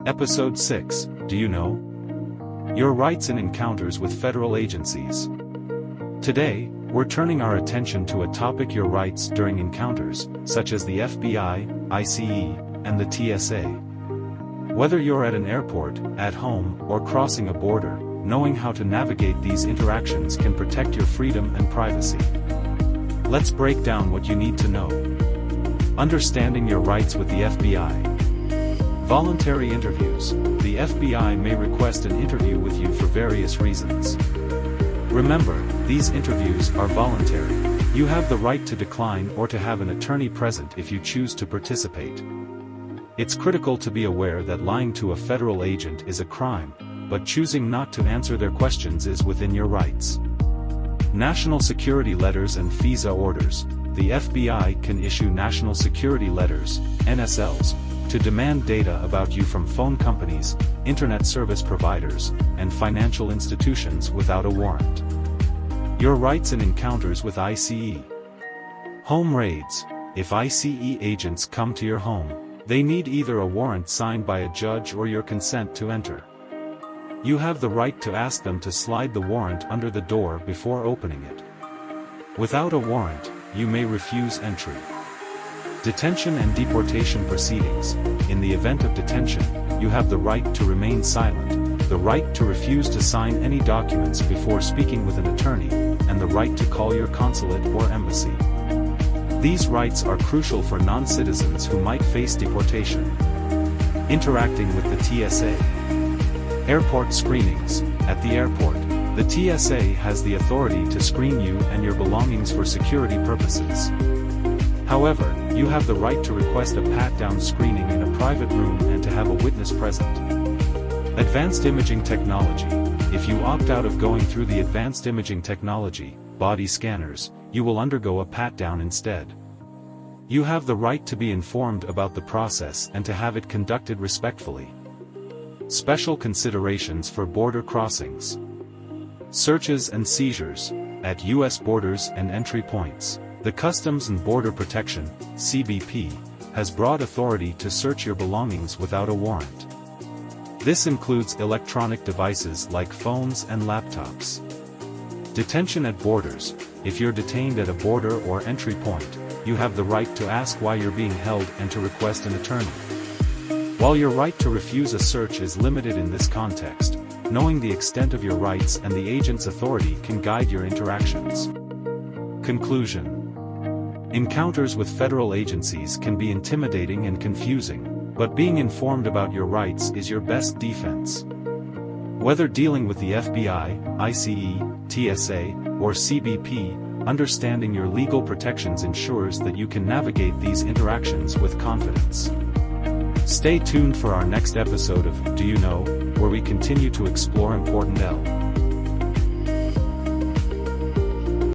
Episode 6, Do You Know? Your Rights in Encounters with Federal Agencies. Today, we're turning our attention to a topic: your rights during encounters, such as the FBI, ICE, and the TSA. Whether you're at an airport, at home, or crossing a border, knowing how to navigate these interactions can protect your freedom and privacy. Let's break down what you need to know. Understanding your rights with the FBI. Voluntary interviews. The FBI may request an interview with you for various reasons. Remember, these interviews are voluntary. You have the right to decline or to have an attorney present if you choose to participate. It's critical to be aware that lying to a federal agent is a crime, but choosing not to answer their questions is within your rights. National security letters and FISA orders. The FBI can issue national security letters, NSLs, to demand data about you from phone companies, internet service providers, and financial institutions without a warrant. Your rights in encounters with ICE. Home raids. If ICE agents come to your home, they need either a warrant signed by a judge or your consent to enter. You have the right to ask them to slide the warrant under the door before opening it. Without a warrant, you may refuse entry. Detention and deportation proceedings. In the event of detention, you have the right to remain silent, the right to refuse to sign any documents before speaking with an attorney, and the right to call your consulate or embassy. These rights are crucial for non-citizens who might face deportation. Interacting with the TSA. Airport screenings. At the airport, the TSA has the authority to screen you and your belongings for security purposes. However, you have the right to request a pat-down screening in a private room and to have a witness present. Advanced imaging technology. If you opt out of going through the advanced imaging technology, body scanners, you will undergo a pat-down instead. You have the right to be informed about the process and to have it conducted respectfully. Special considerations for border crossings. Searches and seizures. At U.S. borders and entry points, the Customs and Border Protection, CBP, has broad authority to search your belongings without a warrant. This includes electronic devices like phones and laptops. Detention at borders. If you're detained at a border or entry point, you have the right to ask why you're being held and to request an attorney. While your right to refuse a search is limited in this context, knowing the extent of your rights and the agent's authority can guide your interactions. Conclusion. Encounters with federal agencies can be intimidating and confusing, but being informed about your rights is your best defense. Whether dealing with the FBI, ICE, TSA, or CBP, understanding your legal protections ensures that you can navigate these interactions with confidence. Stay tuned for our next episode of Do You Know, where we continue to explore important